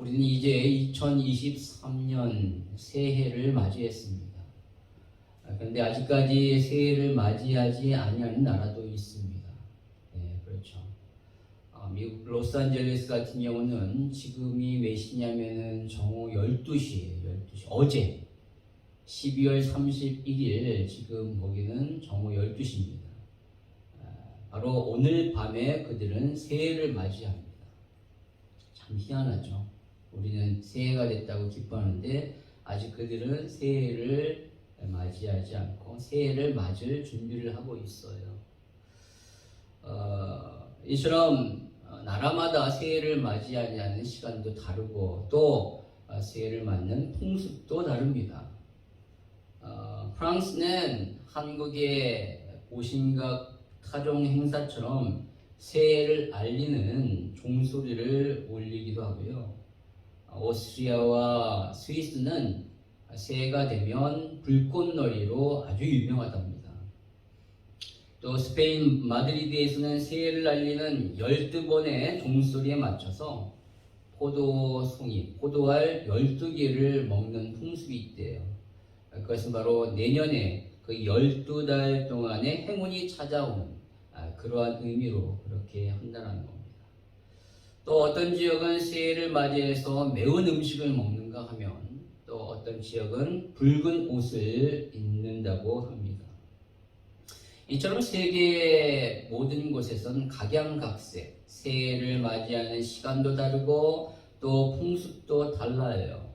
우리는 이제 2023년 새해를 맞이했습니다. 그런데 아직까지 새해를 맞이하지 아니하는 나라도 있습니다. 네, 그렇죠. 미국 로스앤젤레스 같은 경우는 지금이 몇 시냐면은 정오 12시예요. 12시. 어제 12월 31일 지금 거기는 정오 12시입니다. 바로 오늘 밤에 그들은 새해를 맞이합니다. 참 희한하죠. 우리는 새해가 됐다고 기뻐하는데 아직 그들은 새해를 맞이하지 않고 새해를 맞을 준비를 하고 있어요. 이처럼 나라마다 새해를 맞이하는 시간도 다르고 또 새해를 맞는 풍습도 다릅니다. 프랑스는 한국의 보신각 타종 행사처럼 새해를 알리는 종소리를 울리기도 하고요. 오스트리아와 스위스는 새해가 되면 불꽃놀이로 아주 유명하답니다. 또 스페인 마드리드에서는 새해를 알리는 12번의 종소리에 맞춰서 포도송이, 포도알 12개를 먹는 풍습이 있대요. 그것은 바로 내년에 그 12달 동안의 행운이 찾아오는 그러한 의미로 그렇게 한다는 겁니다. 또 어떤 지역은 새해를 맞이해서 매운 음식을 먹는가 하면 또 어떤 지역은 붉은 옷을 입는다고 합니다. 이처럼 세계 모든 곳에선 각양각색 새해를 맞이하는 시간도 다르고 또 풍습도 달라요.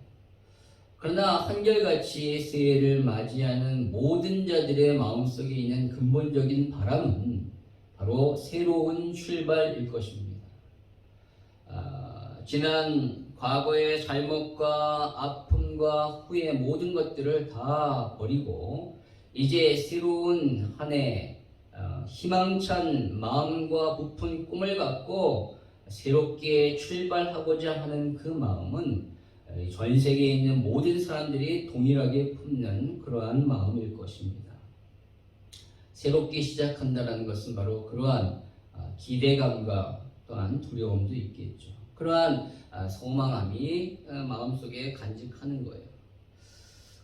그러나 한결같이 새해를 맞이하는 모든 자들의 마음속에 있는 근본적인 바람은 바로 새로운 출발일 것입니다. 지난 과거의 잘못과 아픔과 후회 모든 것들을 다 버리고 이제 새로운 한 해 희망찬 마음과 부푼 꿈을 갖고 새롭게 출발하고자 하는 그 마음은 전 세계에 있는 모든 사람들이 동일하게 품는 그러한 마음일 것입니다. 새롭게 시작한다는 것은 바로 그러한 기대감과 또한 두려움도 있겠죠. 그러한 소망함이 마음속에 간직하는 거예요.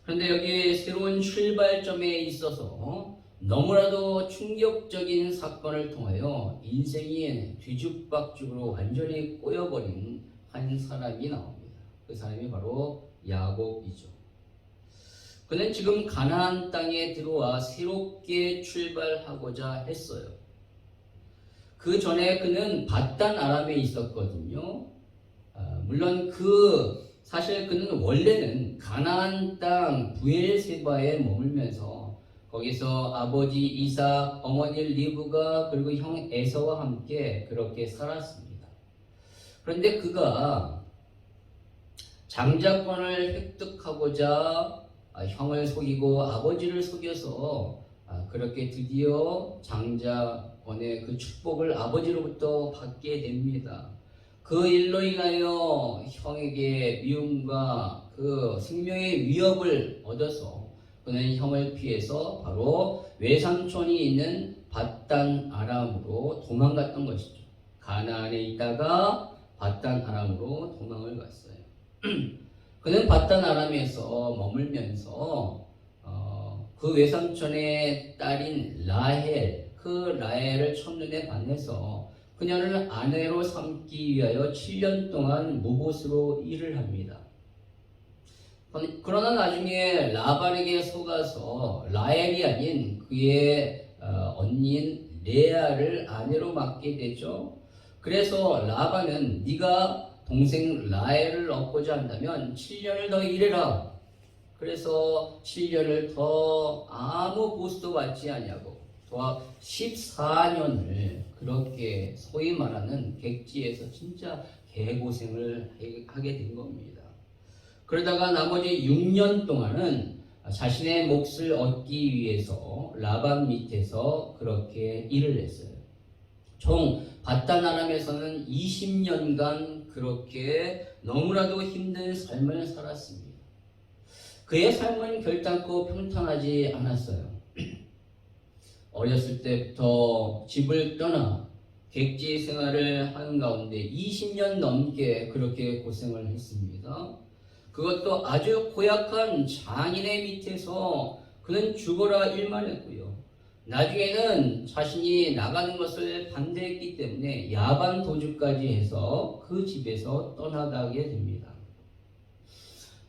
그런데 여기 새로운 출발점에 있어서 너무나도 충격적인 사건을 통하여 인생이 뒤죽박죽으로 완전히 꼬여버린 한 사람이 나옵니다. 그 사람이 바로 야곱이죠. 그는 지금 가나안 땅에 들어와 새롭게 출발하고자 했어요. 그 전에 그는 밧단 아람에 있었거든요. 물론 사실 그는 원래는 가나안 땅 부엘세바에 머물면서 거기서 아버지 이삭, 어머니 리브가 그리고 형 에서와 함께 그렇게 살았습니다. 그런데 그가 장자권을 획득하고자 형을 속이고 아버지를 속여서 그렇게 드디어 장자권의 그 축복을 아버지로부터 받게 됩니다. 그 일로 인하여 형에게 미움과 그 생명의 위협을 얻어서 그는 형을 피해서 바로 외삼촌이 있는 밧단 아람으로 도망갔던 것이죠. 가나안에 있다가 밧단 아람으로 도망을 갔어요. 그는 밧단 아람에서 머물면서 그 외삼촌의 딸인 라헬, 그 라헬을 첫눈에 반해서 그녀를 아내로 삼기 위하여 7년 동안 무봇으로 일을 합니다. 그러나 나중에 라반에게 속아서 라헬이 아닌 그의 언니인 레아를 아내로 맡게 되죠. 그래서 라반은 네가 동생 라헬을 얻고자 한다면 7년을 더 일해라. 그래서 7년을 더 아무 보수도 받지 아니하고 또 14년을 그렇게 소위 말하는 객지에서 진짜 개고생을 하게 된 겁니다. 그러다가 나머지 6년 동안은 자신의 몫을 얻기 위해서 라반 밑에서 그렇게 일을 했어요. 총 밧단 아람에서는 20년간 그렇게 너무나도 힘든 삶을 살았습니다. 그의 삶은 결단코 평탄하지 않았어요. 어렸을 때부터 집을 떠나 객지 생활을 하는 가운데 20년 넘게 그렇게 고생을 했습니다. 그것도 아주 고약한 장인의 밑에서 그는 죽어라 일만 했고요. 나중에는 자신이 나가는 것을 반대했기 때문에 야반 도주까지 해서 그 집에서 떠나가게 됩니다.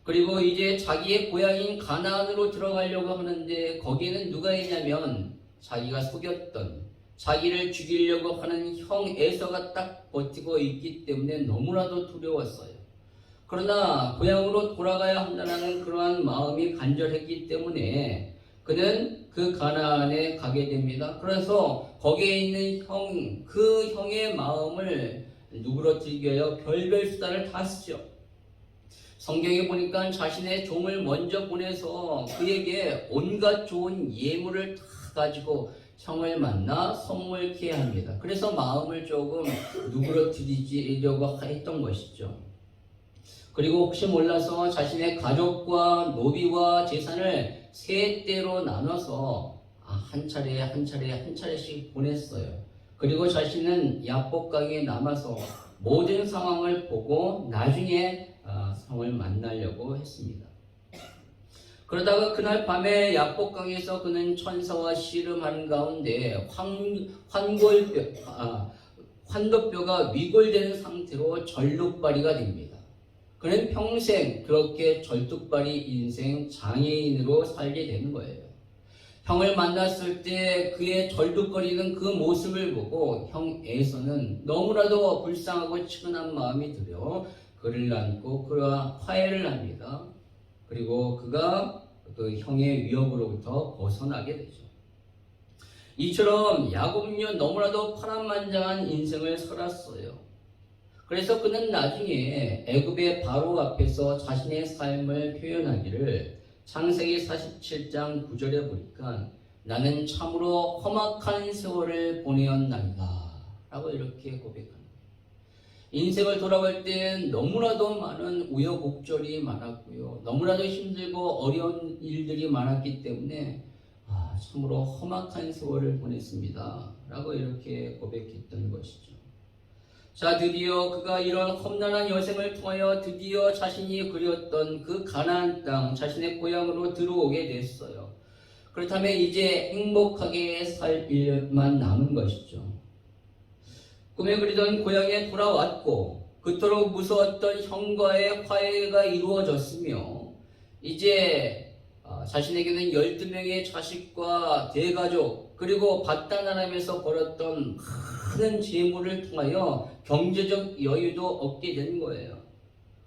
그리고 이제 자기의 고향인 가나안으로 들어가려고 하는데 거기에는 누가 있냐면 자기가 속였던 자기를 죽이려고 하는 형 에서가 딱 버티고 있기 때문에 너무나도 두려웠어요. 그러나 고향으로 돌아가야 한다는 그러한 마음이 간절했기 때문에 그는 그 가나안에 가게 됩니다. 그래서 거기에 있는 그 형의 마음을 누그러뜨리기 위하여 별별 수단을 다 쓰죠. 성경에 보니까 자신의 종을 먼저 보내서 그에게 온갖 좋은 예물을 다 가지고 형을 만나 선물케 합니다. 그래서 마음을 조금 누그러뜨리려고 했던 것이죠. 그리고 혹시 몰라서 자신의 가족과 노비와 재산을 세 대로 나눠서 한 차례씩 보냈어요. 그리고 자신은 야복강에 남아서 모든 상황을 보고 나중에 성을 만나려고 했습니다. 그러다가 그날 밤에 야복강에서 그는 천사와 씨름하는 가운데 환도뼈가 위골된 상태로 절뚝발이가 됩니다. 그는 평생 그렇게 절뚝발이 인생 장애인으로 살게 되는 거예요. 형을 만났을 때 그의 절뚝거리는 그 모습을 보고 형 에서는 너무나도 불쌍하고 측은한 마음이 들어 그를 안고 그와 화해를 합니다. 그리고 그가 그 형의 위협으로부터 벗어나게 되죠. 이처럼 야곱은 너무나도 파란만장한 인생을 살았어요. 그래서 그는 나중에 애굽의 바로 앞에서 자신의 삶을 표현하기를 창세기 47장 9절에 보니까 나는 참으로 험악한 세월을 보내었나이다 라고 이렇게 고백합니다. 인생을 돌아볼 땐 너무나도 많은 우여곡절이 많았고요. 너무나도 힘들고 어려운 일들이 많았기 때문에 참으로 험악한 세월을 보냈습니다 라고 이렇게 고백했던 것이죠. 자, 드디어 그가 이런 험난한 여생을 통하여 드디어 자신이 그렸던 그 가나안 땅, 자신의 고향으로 들어오게 됐어요. 그렇다면 이제 행복하게 살 일만 남은 것이죠. 꿈에 그리던 고향에 돌아왔고 그토록 무서웠던 형과의 화해가 이루어졌으며 이제 자신에게는 12명의 자식과 대가족 그리고 바다나람에서 벌었던 많은 재물을 통하여 경제적 여유도 얻게 된 거예요.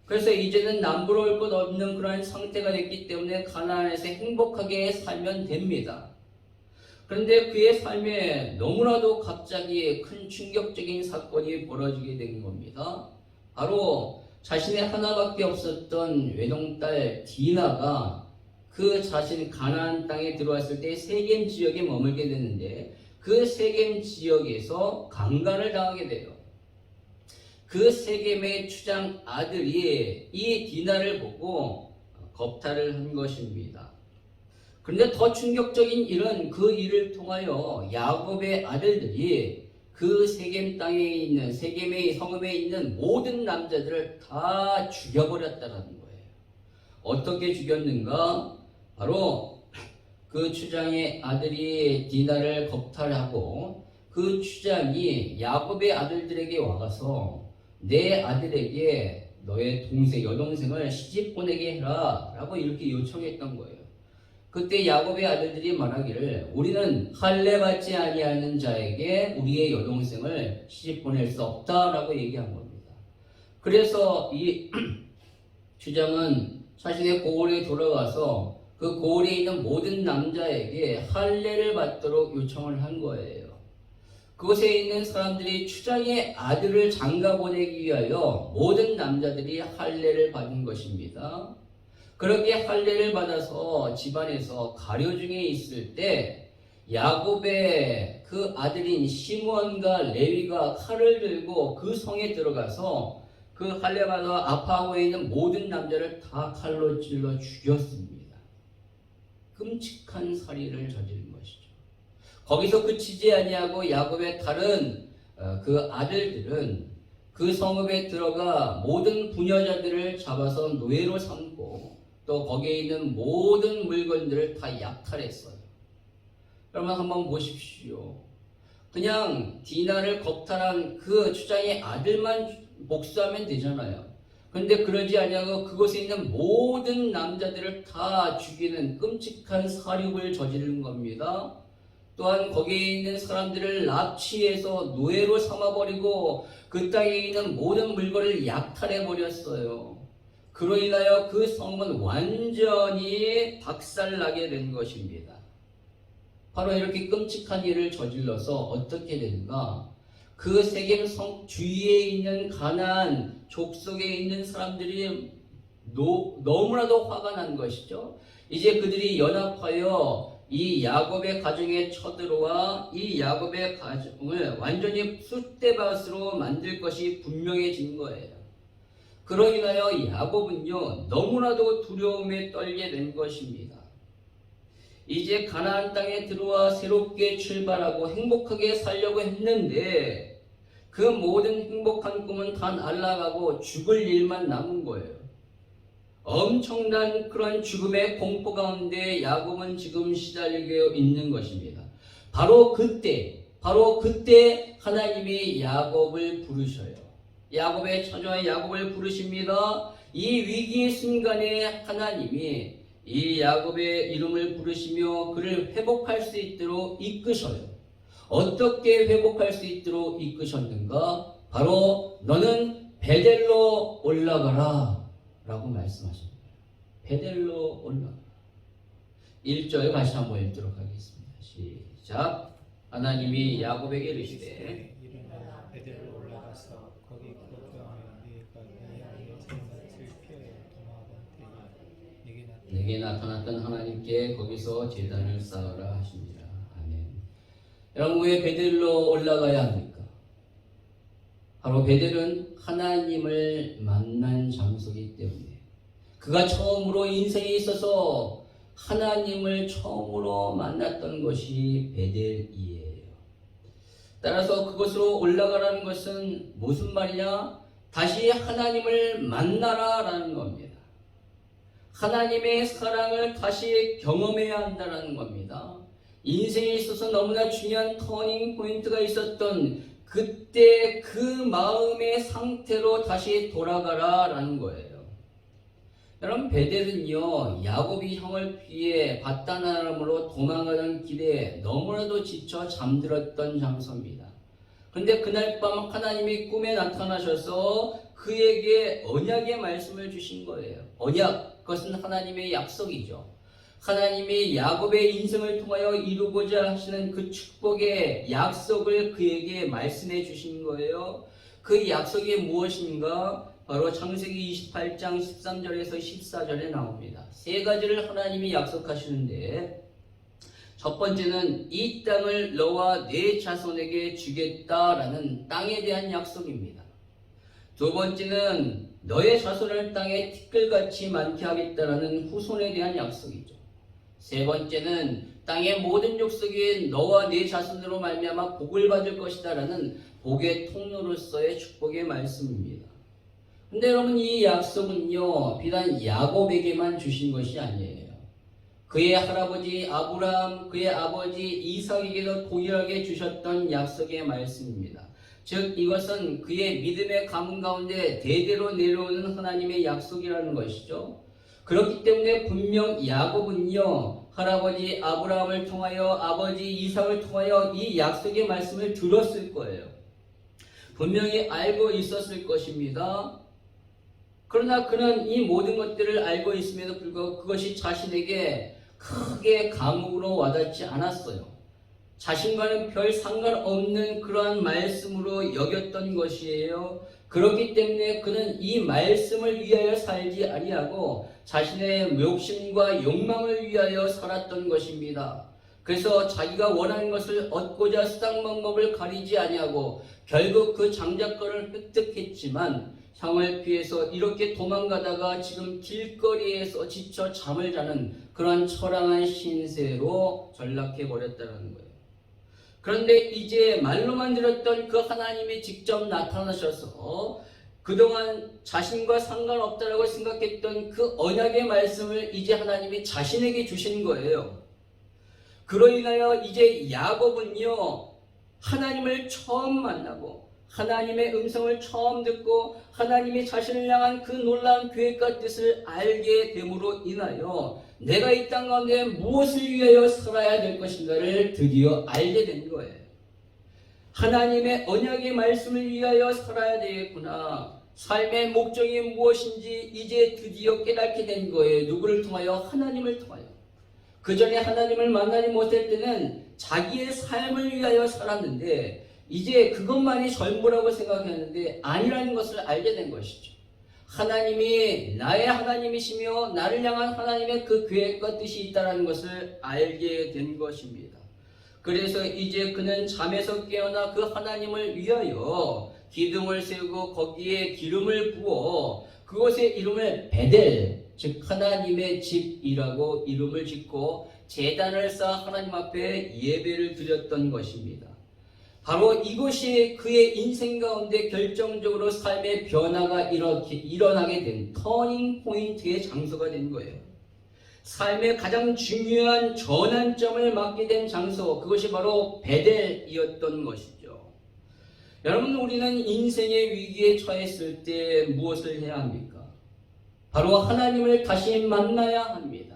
그래서 이제는 남부러울 것 없는 그러한 상태가 됐기 때문에 가나안에서 행복하게 살면 됩니다. 그런데 그의 삶에 너무나도 갑자기 큰 충격적인 사건이 벌어지게 된 겁니다. 바로 자신의 하나밖에 없었던 외동딸 디나가 그 자신 가나안 땅에 들어왔을 때 세겜 지역에 머물게 되는데 그 세겜 지역에서 강간을 당하게 돼요. 그 세겜의 추장 아들이 이 디나를 보고 겁탈을 한 것입니다. 그런데 더 충격적인 일은 그 일을 통하여 야곱의 아들들이 그 세겜 땅에 있는 세겜의 성읍에 있는 모든 남자들을 다 죽여버렸다는 거예요. 어떻게 죽였는가? 바로 그 추장의 아들이 디나를 겁탈하고 그 추장이 야곱의 아들들에게 와서 내 아들에게 너의 여동생을 시집 보내게 해라 라고 이렇게 요청했던 거예요. 그때 야곱의 아들들이 말하기를 우리는 할례 받지 아니하는 자에게 우리의 여동생을 시집 보낼 수 없다라고 얘기한 겁니다. 그래서 이 주장은 자신의 고을에 돌아가서 그 고을에 있는 모든 남자에게 할례를 받도록 요청을 한 거예요. 그곳에 있는 사람들이 추장의 아들을 장가 보내기 위하여 모든 남자들이 할례를 받은 것입니다. 그렇게 할례를 받아서 집안에서 가려 중에 있을 때 야곱의 그 아들인 시므온과 레위가 칼을 들고 그 성에 들어가서 그 할례 받아 아파하고 있는 모든 남자를 다 칼로 찔러 죽였습니다. 끔찍한 살인을 저지른 것이죠. 거기서 그치지 아니하고 야곱의 딸은 그 아들들은 그 성읍에 들어가 모든 부녀자들을 잡아서 노예로 삼고 또 거기에 있는 모든 물건들을 다 약탈했어요. 여러분 한번 보십시오. 그냥 디나를 겁탈한 그 추장의 아들만 복수하면 되잖아요. 그런데 그러지 아니하고 그곳에 있는 모든 남자들을 다 죽이는 끔찍한 살육을 저지른 겁니다. 또한 거기에 있는 사람들을 납치해서 노예로 삼아버리고 그 땅에 있는 모든 물건을 약탈해버렸어요. 그로 인하여 그 성은 완전히 박살나게 된 것입니다. 바로 이렇게 끔찍한 일을 저질러서 어떻게 되는가? 그 세겜 성 주위에 있는 가나안 족속에 있는 사람들이 너무나도 화가 난 것이죠. 이제 그들이 연합하여 이 야곱의 가정에 쳐들어와 이 야곱의 가정을 완전히 쑥대밭으로 만들 것이 분명해진 거예요. 그로 인하여 야곱은요 너무나도 두려움에 떨게 된 것입니다. 이제 가나안 땅에 들어와 새롭게 출발하고 행복하게 살려고 했는데 그 모든 행복한 꿈은 다 날아가고 죽을 일만 남은 거예요. 엄청난 그런 죽음의 공포 가운데 야곱은 지금 시달리고 있는 것입니다. 바로 그때 하나님이 야곱을 부르셔요. 야곱의 처자 야곱을 부르십니다. 이 위기의 순간에 하나님이 이 야곱의 이름을 부르시며 그를 회복할 수 있도록 이끄셔요. 어떻게 회복할 수 있도록 이끄셨는가? 바로 너는 베델로 올라가라 라고 말씀하십니다. 베델로 올라가라. 1절 다시 한번 읽도록 하겠습니다. 시작. 하나님이 야곱에게 이르시되 일어나 베델로 올라가서 거기 거주하며 네가 네 아이의 생사를 피하여 도망하던 때에 내게 나타났던 하나님께 거기서 제단을 쌓으라 하십니다. 아멘. 여러분 왜 베델로 올라가야 합니까? 바로 베델은 하나님을 만난 장소이기 때문에 그가 처음으로 인생에 있어서 하나님을 처음으로 만났던 것이 베델이에요. 따라서 그곳으로 올라가라는 것은 무슨 말이냐? 다시 하나님을 만나라 라는 겁니다. 하나님의 사랑을 다시 경험해야 한다는 겁니다. 인생에 있어서 너무나 중요한 터닝 포인트가 있었던 그때 그 마음의 상태로 다시 돌아가라 라는 거예요. 여러분 베델은요 야곱이 형을 피해 밧단아람으로 도망가던 길에 너무나도 지쳐 잠들었던 장소입니다. 그런데 그날 밤 하나님이 꿈에 나타나셔서 그에게 언약의 말씀을 주신 거예요. 언약, 그것은 하나님의 약속이죠. 하나님이 야곱의 인생을 통하여 이루고자 하시는 그 축복의 약속을 그에게 말씀해 주신 거예요. 그 약속이 무엇인가? 바로 창세기 28장 13절에서 14절에 나옵니다. 세 가지를 하나님이 약속하시는데 첫 번째는 이 땅을 너와 네 자손에게 주겠다라는 땅에 대한 약속입니다. 두 번째는 너의 자손을 땅에 티끌같이 많게 하겠다라는 후손에 대한 약속이죠. 세 번째는 땅의 모든 족속이 너와 네 자손으로 말미암아 복을 받을 것이다라는 복의 통로로서의 축복의 말씀입니다. 근데 여러분 이 약속은요 비단 야곱에게만 주신 것이 아니에요. 그의 할아버지 아브라함, 그의 아버지 이삭에게도 동일하게 주셨던 약속의 말씀입니다. 즉 이것은 그의 믿음의 가문 가운데 대대로 내려오는 하나님의 약속이라는 것이죠. 그렇기 때문에 분명 야곱은요 할아버지 아브라함을 통하여 아버지 이삭을 통하여 이 약속의 말씀을 들었을 거예요. 분명히 알고 있었을 것입니다. 그러나 그는 이 모든 것들을 알고 있음에도 불구하고 그것이 자신에게 크게 감옥으로 와닿지 않았어요. 자신과는 별 상관없는 그러한 말씀으로 여겼던 것이에요. 그렇기 때문에 그는 이 말씀을 위하여 살지 아니하고 자신의 욕심과 욕망을 위하여 살았던 것입니다. 그래서 자기가 원하는 것을 얻고자 수단 방법을 가리지 아니하고 결국 그 장자권을 획득했지만 형을 피해서 이렇게 도망가다가 지금 길거리에서 지쳐 잠을 자는 그런 처량한 신세로 전락해 버렸다는 거예요. 그런데 이제 말로만 들었던 그 하나님이 직접 나타나셔서 그동안 자신과 상관없다라고 생각했던 그 언약의 말씀을 이제 하나님이 자신에게 주신 거예요. 그로 인하여 이제 야곱은요, 하나님을 처음 만나고 하나님의 음성을 처음 듣고 하나님이 자신을 향한 그 놀라운 계획과 뜻을 알게 됨으로 인하여 내가 이 땅 가운데 무엇을 위하여 살아야 될 것인가를 드디어 알게 된 거예요. 하나님의 언약의 말씀을 위하여 살아야 되겠구나. 삶의 목적이 무엇인지 이제 드디어 깨닫게 된 거예요. 누구를 통하여? 하나님을 통하여. 그 전에 하나님을 만나지 못할 때는 자기의 삶을 위하여 살았는데 이제 그것만이 전부라고 생각했는데 아니라는 것을 알게 된 것이죠. 하나님이 나의 하나님이시며 나를 향한 하나님의 그 계획과 뜻이 있다는 것을 알게 된 것입니다. 그래서 이제 그는 잠에서 깨어나 그 하나님을 위하여 기둥을 세우고 거기에 기름을 부어 그곳의 이름을 베델, 즉 하나님의 집이라고 이름을 짓고 제단을 쌓아 하나님 앞에 예배를 드렸던 것입니다. 바로 이것이 그의 인생 가운데 결정적으로 삶의 변화가 일어나게 된 터닝 포인트의 장소가 된 거예요. 삶의 가장 중요한 전환점을 맞게 된 장소, 그것이 바로 베델이었던 것이죠. 여러분, 우리는 인생의 위기에 처했을 때 무엇을 해야 합니까? 바로 하나님을 다시 만나야 합니다.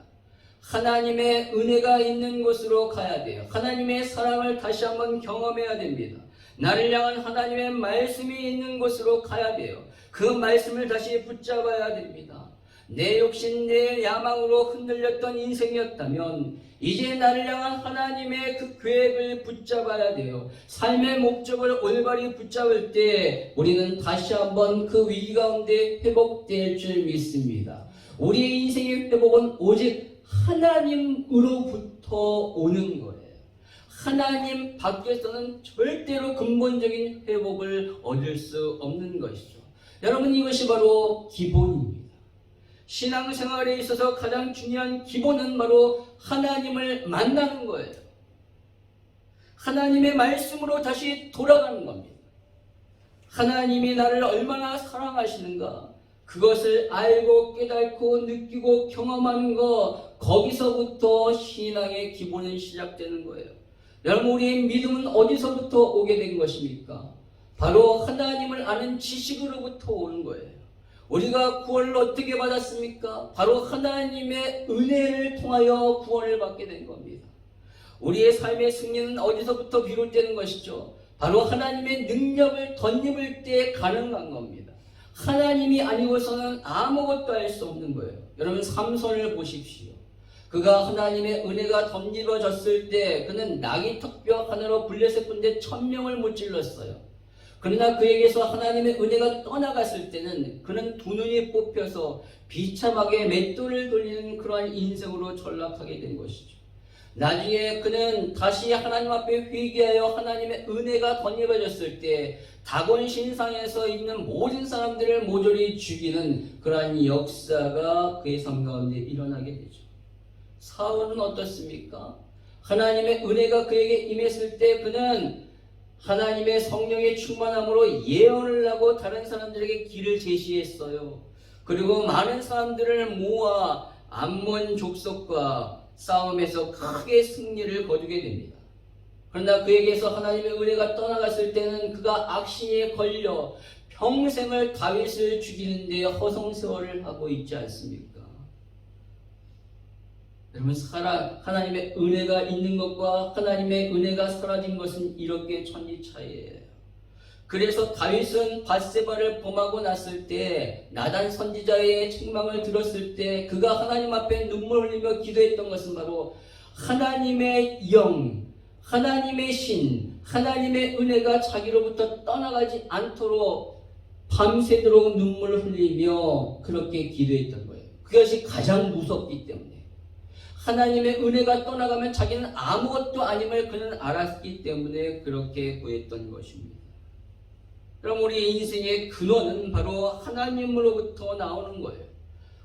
하나님의 은혜가 있는 곳으로 가야 돼요. 하나님의 사랑을 다시 한번 경험해야 됩니다. 나를 향한 하나님의 말씀이 있는 곳으로 가야 돼요. 그 말씀을 다시 붙잡아야 됩니다. 내 욕심, 내 야망으로 흔들렸던 인생이었다면 이제 나를 향한 하나님의 그 계획을 붙잡아야 돼요. 삶의 목적을 올바리 붙잡을 때 우리는 다시 한번 그 위기 가운데 회복될 줄 믿습니다. 우리의 인생의 회복은 오직 하나님으로부터 오는 거예요. 하나님 밖에서는 절대로 근본적인 회복을 얻을 수 없는 것이죠. 여러분, 이것이 바로 기본입니다. 신앙생활에 있어서 가장 중요한 기본은 바로 하나님을 만나는 거예요. 하나님의 말씀으로 다시 돌아가는 겁니다. 하나님이 나를 얼마나 사랑하시는가, 그것을 알고 깨닫고 느끼고 경험하는 것, 거기서부터 신앙의 기본은 시작되는 거예요. 여러분, 우리의 믿음은 어디서부터 오게 된 것입니까? 바로 하나님을 아는 지식으로부터 오는 거예요. 우리가 구원을 어떻게 받았습니까? 바로 하나님의 은혜를 통하여 구원을 받게 된 겁니다. 우리의 삶의 승리는 어디서부터 비롯되는 것이죠? 바로 하나님의 능력을 덧입을 때 가능한 겁니다. 하나님이 아니고서는 아무것도 할 수 없는 거예요. 여러분, 삼손을 보십시오. 그가 하나님의 은혜가 덧입어졌을 때 그는 나귀 턱뼈 하나로 블레셋 군대 1000명을 무찔렀어요. 그러나 그에게서 하나님의 은혜가 떠나갔을 때는 그는 두 눈이 뽑혀서 비참하게 맷돌을 돌리는 그러한 인생으로 전락하게 된 것이죠. 나중에 그는 다시 하나님 앞에 회개하여 하나님의 은혜가 덧입어졌을 때 다곤 신상에서 있는 모든 사람들을 모조리 죽이는 그러한 역사가 그의 삶 가운데 일어나게 되죠. 사울은 어떻습니까? 하나님의 은혜가 그에게 임했을 때 그는 하나님의 성령의 충만함으로 예언을 하고 다른 사람들에게 길을 제시했어요. 그리고 많은 사람들을 모아 암몬 족속과 싸움에서 크게 승리를 거두게 됩니다. 그러나 그에게서 하나님의 은혜가 떠나갔을 때는 그가 악신에 걸려 평생을 다윗을 죽이는 데 허송세월을 하고 있지 않습니까? 여러분, 하나님의 은혜가 있는 것과 하나님의 은혜가 사라진 것은 이렇게 천지차이예요. 그래서 다윗은 밧세바를 범하고 났을 때 나단 선지자의 책망을 들었을 때 그가 하나님 앞에 눈물 흘리며 기도했던 것은 바로 하나님의 영, 하나님의 신, 하나님의 은혜가 자기로부터 떠나가지 않도록 밤새도록 눈물을 흘리며 그렇게 기도했던 거예요. 그것이 가장 무섭기 때문에. 하나님의 은혜가 떠나가면 자기는 아무것도 아님을 그는 알았기 때문에 그렇게 구했던 것입니다. 그럼 우리 인생의 근원은 바로 하나님으로부터 나오는 거예요.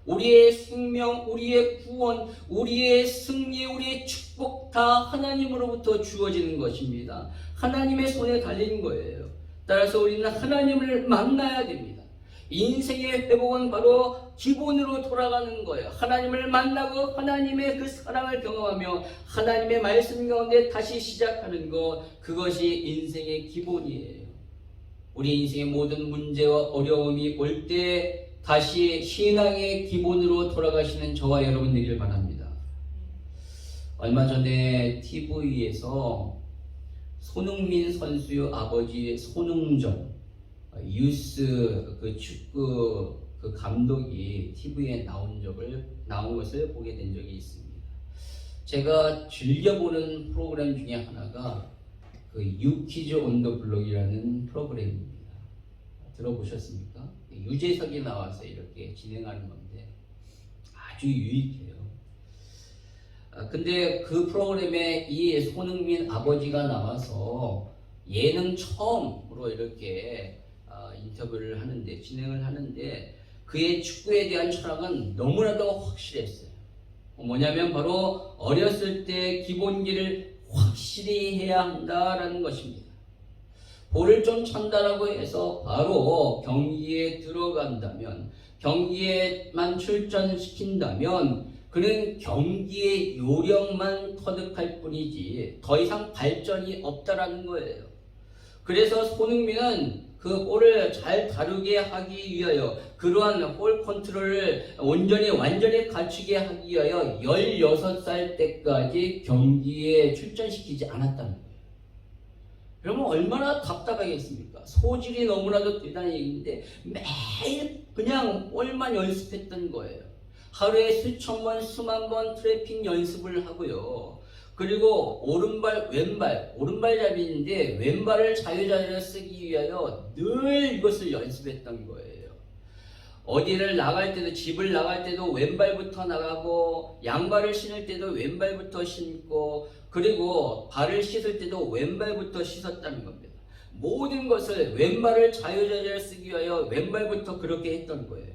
우리의 생명, 우리의 구원, 우리의 승리, 우리의 축복 다 하나님으로부터 주어지는 것입니다. 하나님의 손에 달린 거예요. 따라서 우리는 하나님을 만나야 됩니다. 인생의 회복은 바로 기본으로 돌아가는 거예요. 하나님을 만나고 하나님의 그 사랑을 경험하며 하나님의 말씀 가운데 다시 시작하는 것, 그것이 인생의 기본이에요. 우리 인생의 모든 문제와 어려움이 올 때 다시 신앙의 기본으로 돌아가시는 저와 여러분 되기를 바랍니다. 얼마 전에 TV에서 손흥민 선수의 아버지 손흥정 유스 그 축구 그 감독이 TV에 나온 것을 보게 된 적이 있습니다. 제가 즐겨보는 프로그램 중에 하나가 그 유키즈 온 더 블록이라는 프로그램입니다. 들어보셨습니까? 유재석이 나와서 이렇게 진행하는 건데 아주 유익해요. 근데 그 프로그램에 이 손흥민 아버지가 나와서 예능 처음으로 이렇게 인터뷰를 하는데, 진행을 하는데, 그의 축구에 대한 철학은 너무나도 확실했어요. 뭐냐면 바로 어렸을 때 기본기를 확실히 해야 한다라는 것입니다. 볼을 좀 찬다라고 해서 바로 경기에 들어간다면, 경기에만 출전시킨다면 그는 경기의 요령만 터득할 뿐이지 더 이상 발전이 없다라는 거예요. 그래서 손흥민은 그 볼을 잘 다루게 하기 위하여, 그러한 볼 컨트롤을 완전히 갖추게 하기 위하여 16살 때까지 경기에 출전시키지 않았다는 거예요. 그러면 얼마나 답답하겠습니까? 소질이 너무나도 대단한 얘기인데 매일 그냥 볼만 연습했던 거예요. 하루에 수천 번, 수만 번 트래핑 연습을 하고요. 그리고 오른발, 왼발, 오른발잡이인데 왼발을 자유자재로 쓰기 위하여 늘 이것을 연습했던 거예요. 어디를 나갈 때도, 집을 나갈 때도 왼발부터 나가고, 양발을 신을 때도 왼발부터 신고, 그리고 발을 씻을 때도 왼발부터 씻었다는 겁니다. 모든 것을 왼발을 자유자재로 쓰기 위하여 왼발부터 그렇게 했던 거예요.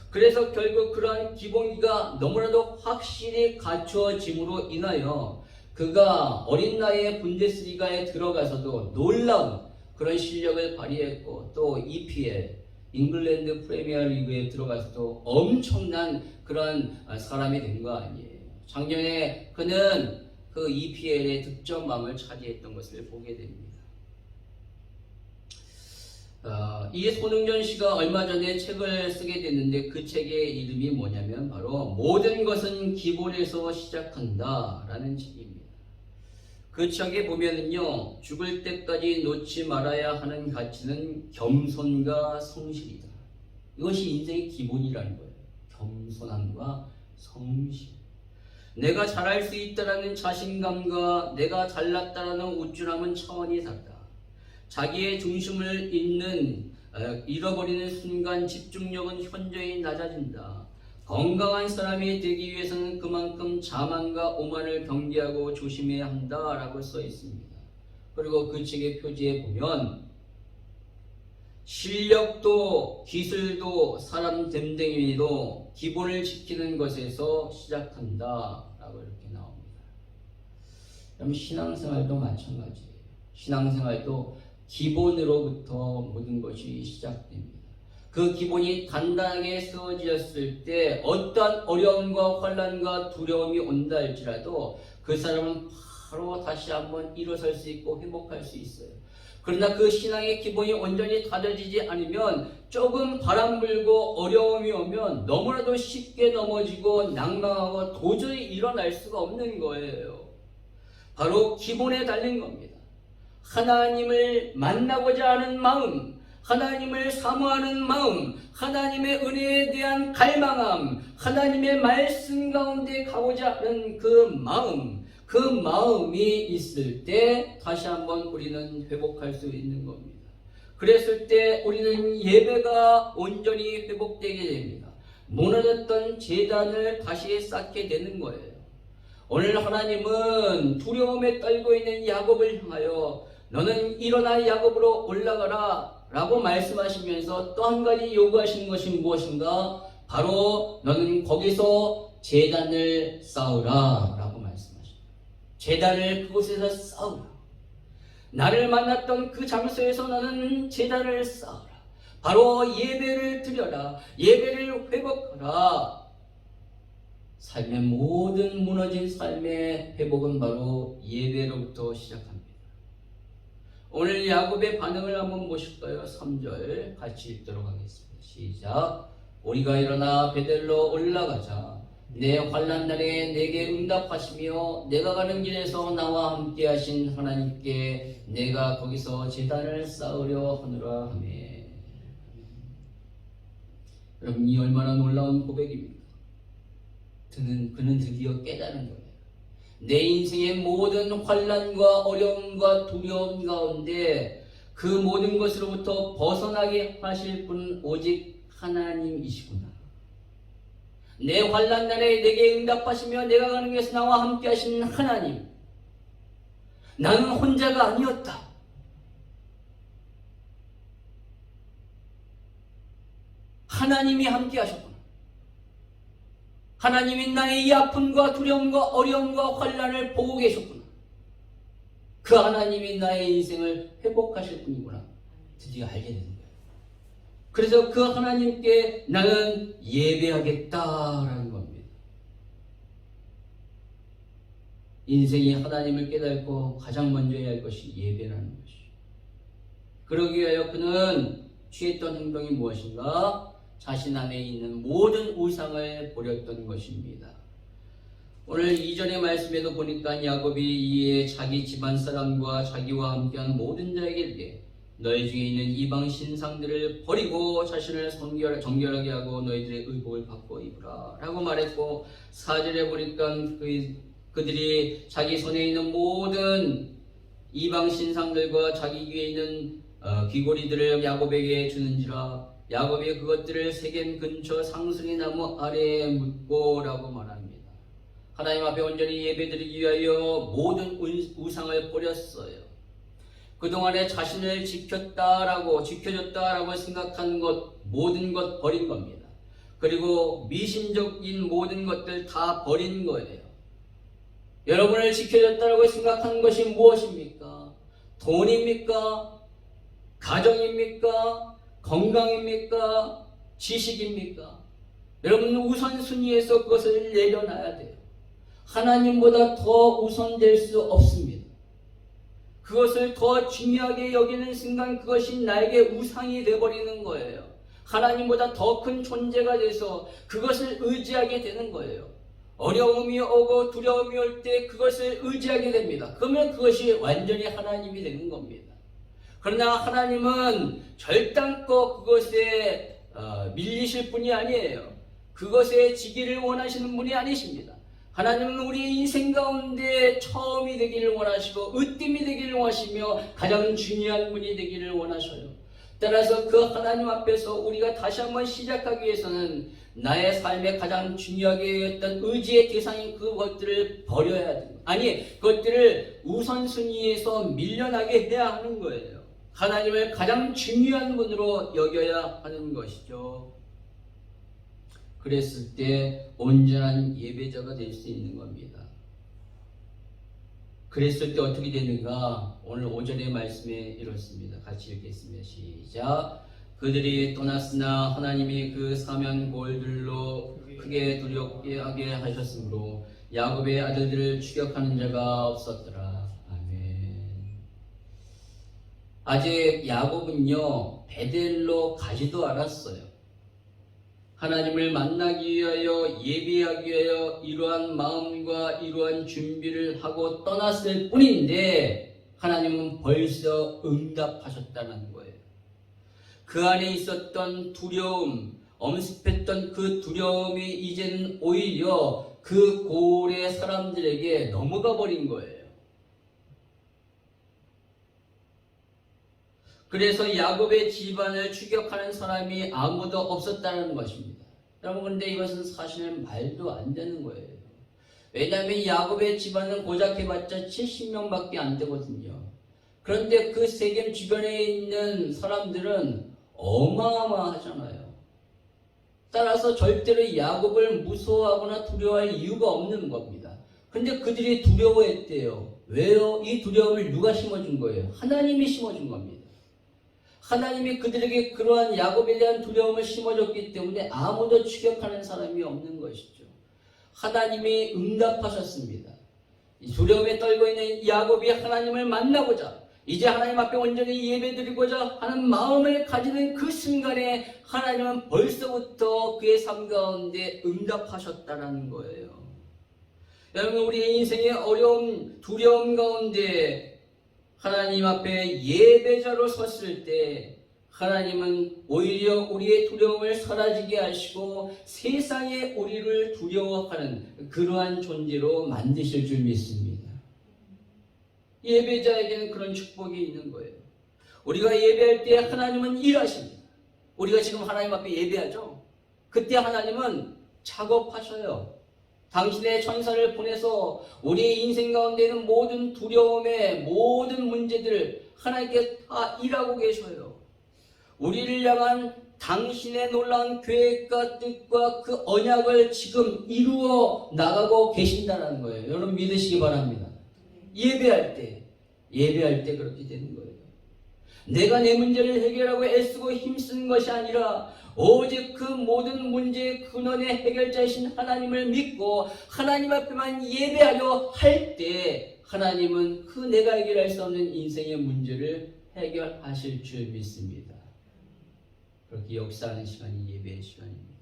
그래서 결국 그러한 기본기가 너무나도 확실히 갖추어짐으로 인하여 그가 어린 나이에 분데스리가에 들어가서도 놀라운 그런 실력을 발휘했고, 또 EPL, 잉글랜드 프리미어 리그에 들어가서도 엄청난 그런 사람이 된 거 아니에요. 작년에 그는 그 EPL의 득점왕을 차지했던 것을 보게 됩니다. 이 손흥전 씨가 얼마 전에 책을 쓰게 됐는데, 그 책의 이름이 뭐냐면 바로 모든 것은 기본에서 시작한다 라는 책입니다. 그 책에 보면은요, 죽을 때까지 놓지 말아야 하는 가치는 겸손과 성실이다. 이것이 인생의 기본이라는 거예요. 겸손함과 성실. 내가 잘할 수 있다라는 자신감과 내가 잘났다라는 우쭐함은 차원이 다르다. 자기의 중심을 잃어버리는 순간 집중력은 현저히 낮아진다. 건강한 사람이 되기 위해서는 그만큼 자만과 오만을 경계하고 조심해야 한다라고 써 있습니다. 그리고 그 책의 표지에 보면 실력도 기술도 사람 됨됨이도 기본을 지키는 것에서 시작한다라고 이렇게 나옵니다. 그럼 신앙생활도 마찬가지예요. 신앙생활도 기본으로부터 모든 것이 시작됩니다. 그 기본이 단단하게 세워졌을 때 어떠한 어려움과 환난과 두려움이 온다 할지라도 그 사람은 바로 다시 한번 일어설 수 있고 회복할 수 있어요. 그러나 그 신앙의 기본이 온전히 다져지지 않으면 조금 바람 불고 어려움이 오면 너무나도 쉽게 넘어지고 낭망하고 도저히 일어날 수가 없는 거예요. 바로 기본에 달린 겁니다. 하나님을 만나고자 하는 마음, 하나님을 사모하는 마음, 하나님의 은혜에 대한 갈망함, 하나님의 말씀 가운데 가고자 하는 그 마음이 있을 때 다시 한번 우리는 회복할 수 있는 겁니다. 그랬을 때 우리는 예배가 온전히 회복되게 됩니다. 무너졌던 제단을 다시 쌓게 되는 거예요. 오늘 하나님은 두려움에 떨고 있는 야곱을 향하여 너는 일어나 야곱으로 올라가라 라고 말씀하시면서 또 한 가지 요구하시는 것이 무엇인가? 바로 너는 거기서 제단을 쌓으라 라고 말씀하십니다. 제단을 그곳에서 쌓으라. 나를 만났던 그 장소에서 너는 제단을 쌓으라. 바로 예배를 드려라. 예배를 회복하라. 삶의 모든 무너진 삶의 회복은 바로 예배로부터 시작합니다. 오늘 야곱의 반응을 한번 보실까요? 3절 같이 읽도록 하겠습니다. 시작. 우리가 일어나 베델로 올라가자. 내 환난 날에 내게 응답하시며 내가 가는 길에서 나와 함께 하신 하나님께 내가 거기서 제단을 쌓으려 하노라 하매. 여러분, 이 얼마나 놀라운 고백입니까? 그는 드디어 깨달은 거예요. 내 인생의 모든 환난과 어려움과 두려움 가운데 그 모든 것으로부터 벗어나게 하실 분은 오직 하나님이시구나. 내 환난 날에 내게 응답하시며 내가 가는 곳에서 나와 함께 하신 하나님. 나는 혼자가 아니었다. 하나님이 함께 하셨구나. 하나님이 나의 이 아픔과 두려움과 어려움과 환난을 보고 계셨구나. 그 하나님이 나의 인생을 회복하실 분이구나. 드디어 알게 되는 거예요. 그래서 그 하나님께 나는 예배하겠다라는 겁니다. 인생이 하나님을 깨닫고 가장 먼저 해야 할 것이 예배라는 것이죠. 그러기 위하여 그는 취했던 행동이 무엇인가? 자신 안에 있는 모든 우상을 버렸던 것입니다. 오늘 이전의 말씀에도 보니까 야곱이 이에 자기 집안 사람과 자기와 함께한 모든 자에게 이르되 너희 중에 있는 이방 신상들을 버리고 자신을 정결하게 하고 너희들의 의복을 바꿔 입으라 라고 말했고, 4절에 보니까 그들이 자기 손에 있는 모든 이방 신상들과 자기 귀에 있는 귀고리들을 야곱에게 주는지라 야곱이 그것들을 세겜 근처 상수리 나무 아래에 묻고 라고 말합니다. 하나님 앞에 온전히 예배드리기 위하여 모든 우상을 버렸어요. 그동안에 자신을 지켜줬다라고 생각한 것, 모든 것 버린 겁니다. 그리고 미신적인 모든 것들 다 버린 거예요. 여러분을 지켜줬다라고 생각한 것이 무엇입니까? 돈입니까? 가정입니까? 건강입니까? 지식입니까? 여러분, 우선순위에서 그것을 내려놔야 돼요. 하나님보다 더 우선될 수 없습니다. 그것을 더 중요하게 여기는 순간 그것이 나에게 우상이 되어버리는 거예요. 하나님보다 더 큰 존재가 돼서 그것을 의지하게 되는 거예요. 어려움이 오고 두려움이 올 때 그것을 의지하게 됩니다. 그러면 그것이 완전히 하나님이 되는 겁니다. 그러나 하나님은 절단코 그것에 밀리실 분이 아니에요. 그것에 지기를 원하시는 분이 아니십니다. 하나님은 우리의 인생 가운데 처음이 되기를 원하시고 으뜸이 되기를 원하시며 가장 중요한 분이 되기를 원하셔요. 따라서 그 하나님 앞에서 우리가 다시 한번 시작하기 위해서는 나의 삶에 가장 중요하게 했던 의지의 대상인 그것들을 버려야 돼요. 아니, 그것들을 우선순위에서 밀려나게 해야 하는 거예요. 하나님을 가장 중요한 분으로 여겨야 하는 것이죠. 그랬을 때 온전한 예배자가 될 수 있는 겁니다. 그랬을 때 어떻게 되는가? 오늘 오전의 말씀에 이렇습니다. 같이 읽겠습니다. 시작. 그들이 떠났으나 하나님이 그 사면 골들로 크게 두렵게 하게 하셨으므로 야곱의 아들들을 추격하는 자가 없었더라. 아멘. 아직 야곱은요, 베델로 가지도 않았어요. 하나님을 만나기 위하여 예배하기 위하여 이러한 마음과 이러한 준비를 하고 떠났을 뿐인데 하나님은 벌써 응답하셨다는 거예요. 그 안에 있었던 두려움, 엄습했던 그 두려움이 이제는 오히려 그 고을의 사람들에게 넘어가 버린 거예요. 그래서 야곱의 집안을 추격하는 사람이 아무도 없었다는 것입니다. 여러분, 그런데 이것은 사실은 말도 안 되는 거예요. 왜냐하면 야곱의 집안은 고작 해봤자 70명밖에 안 되거든요. 그런데 그 세겜 주변에 있는 사람들은 어마어마하잖아요. 따라서 절대로 야곱을 무서워하거나 두려워할 이유가 없는 겁니다. 그런데 그들이 두려워했대요. 왜요? 이 두려움을 누가 심어준 거예요? 하나님이 심어준 겁니다. 하나님이 그들에게 그러한 야곱에 대한 두려움을 심어줬기 때문에 아무도 추격하는 사람이 없는 것이죠. 하나님이 응답하셨습니다. 이 두려움에 떨고 있는 야곱이 하나님을 만나고자, 이제 하나님 앞에 온전히 예배드리고자 하는 마음을 가지는 그 순간에 하나님은 벌써부터 그의 삶 가운데 응답하셨다라는 거예요. 여러분, 우리의 인생의 어려움, 두려움 가운데 하나님 앞에 예배자로 섰을 때 하나님은 오히려 우리의 두려움을 사라지게 하시고 세상에 우리를 두려워하는 그러한 존재로 만드실 줄 믿습니다. 예배자에게는 그런 축복이 있는 거예요. 우리가 예배할 때 하나님은 일하십니다. 우리가 지금 하나님 앞에 예배하죠. 그때 하나님은 작업하셔요. 당신의 천사를 보내서 우리의 인생 가운데 있는 모든 두려움의 모든 문제들을 하나님께 다 일하고 계셔요. 우리를 향한 당신의 놀라운 계획과 뜻과 그 언약을 지금 이루어 나가고 계신다는 거예요. 여러분 믿으시기 바랍니다. 예배할 때 그렇게 되는 거예요. 내가 내 문제를 해결하고 애쓰고 힘쓴 것이 아니라 오직 그 모든 문제의 근원의 해결자이신 하나님을 믿고 하나님 앞에만 예배하려 할 때 하나님은 그 내가 해결할 수 없는 인생의 문제를 해결하실 줄 믿습니다. 그렇게 역사하는 시간이 예배의 시간입니다.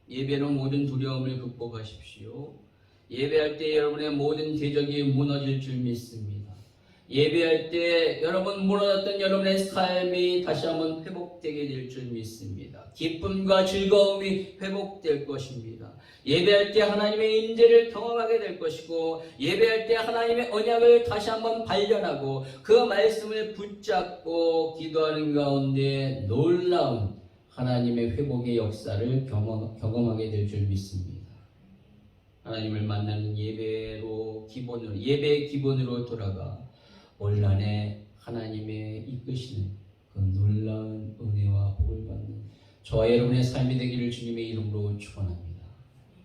예배로 모든 두려움을 극복하십시오. 예배할 때 여러분의 모든 대적이 무너질 줄 믿습니다. 예배할 때 여러분 무너졌던 여러분의 삶이 다시 한번 회복되게 될 줄 믿습니다. 기쁨과 즐거움이 회복될 것입니다. 예배할 때 하나님의 인재를 경험하게 될 것이고 예배할 때 하나님의 언약을 다시 한번 발견하고 그 말씀을 붙잡고 기도하는 가운데 놀라운 하나님의 회복의 역사를 경험하게 될 줄 믿습니다. 하나님을 만나는 예배의 기본으로 돌아가 올 한 해 하나님의 이끄시는 그 놀라운 은혜와 복을 받는 저와 여러분의 삶이 되기를 주님의 이름으로 축원합니다.